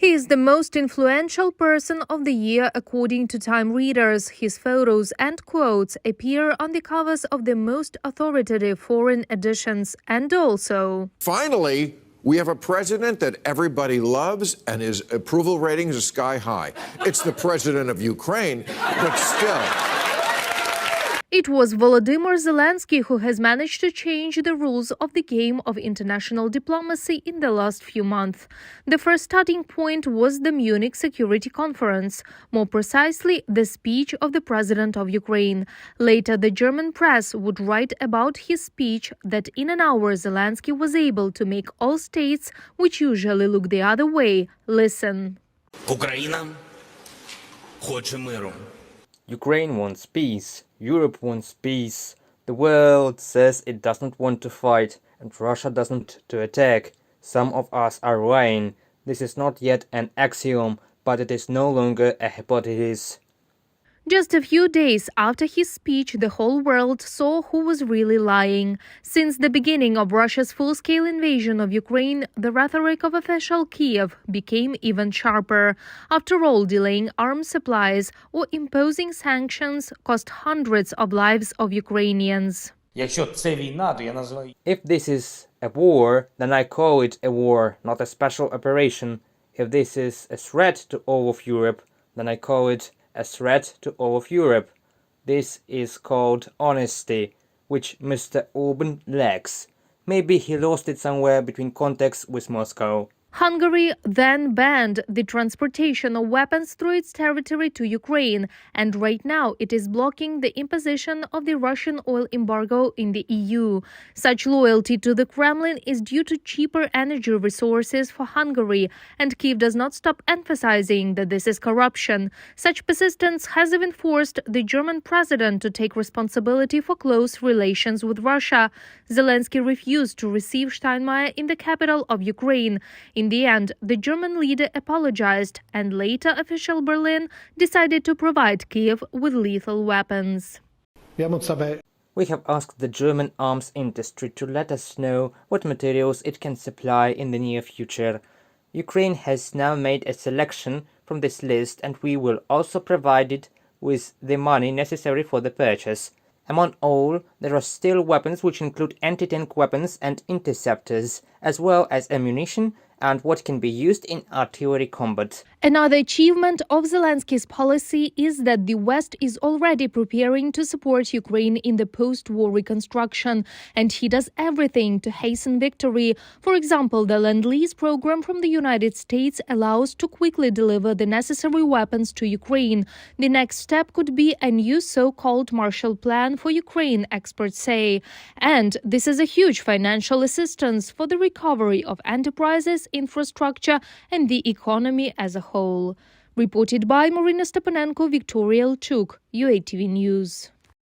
He is the most influential person of the year according to Time readers. His photos and quotes appear on the covers of the most authoritative foreign editions, and also, finally, we have a president that everybody loves and his approval ratings are sky high. It's the president of Ukraine, but still. It was Volodymyr Zelenskyy who has managed to change the rules of the game of international diplomacy in the last few months. The first starting point was the Munich Security Conference, more precisely, the speech of the president of Ukraine. Later, the German press would write about his speech that in an hour Zelenskyy was able to make all states, which usually look the other way, listen. Україна хоче миру. Ukraine wants peace, Europe wants peace, the world says it doesn't want to fight, and Russia doesn't to attack. Some of us are lying. This is not yet an axiom, but it is no longer a hypothesis. Just a few days after his speech, the whole world saw who was really lying. Since the beginning of Russia's full-scale invasion of Ukraine, the rhetoric of official Kiev became even sharper. After all, delaying arms supplies or imposing sanctions cost hundreds of lives of Ukrainians. Якщо це війна, то я називаю. If this is a war, then I call it a war, not a special operation. If this is a threat to all of Europe, then I call it a threat to all of Europe. This is called honesty, which Mr. Orban lacks. Maybe he lost it somewhere between contacts with Moscow. Hungary then banned the transportation of weapons through its territory to Ukraine, and right now it is blocking the imposition of the Russian oil embargo in the EU. Such loyalty to the Kremlin is due to cheaper energy resources for Hungary, and Kyiv does not stop emphasizing that this is corruption. Such persistence has even forced the German president to take responsibility for close relations with Russia. Zelenskyy refused to receive Steinmeier in the capital of Ukraine. In the end, the German leader apologized, and later official Berlin decided to provide Kyiv with lethal weapons. We have asked the German arms industry to let us know what materials it can supply in the near future. Ukraine has now made a selection from this list, and we will also provide it with the money necessary for the purchase. Among all, there are still weapons which include anti-tank weapons and interceptors, as well as ammunition and what can be used in artillery combat. Another achievement of Zelenskyy's policy is that the West is already preparing to support Ukraine in the post-war reconstruction, and he does everything to hasten victory. For example, the Lend-Lease program from the United States allows to quickly deliver the necessary weapons to Ukraine. The next step could be a new so-called Marshall Plan for Ukraine, experts say. And this is a huge financial assistance for the recovery of enterprises, infrastructure, and the economy as a whole. Reported by Marina Stepanenko, Victoria Elchuk, UATV News.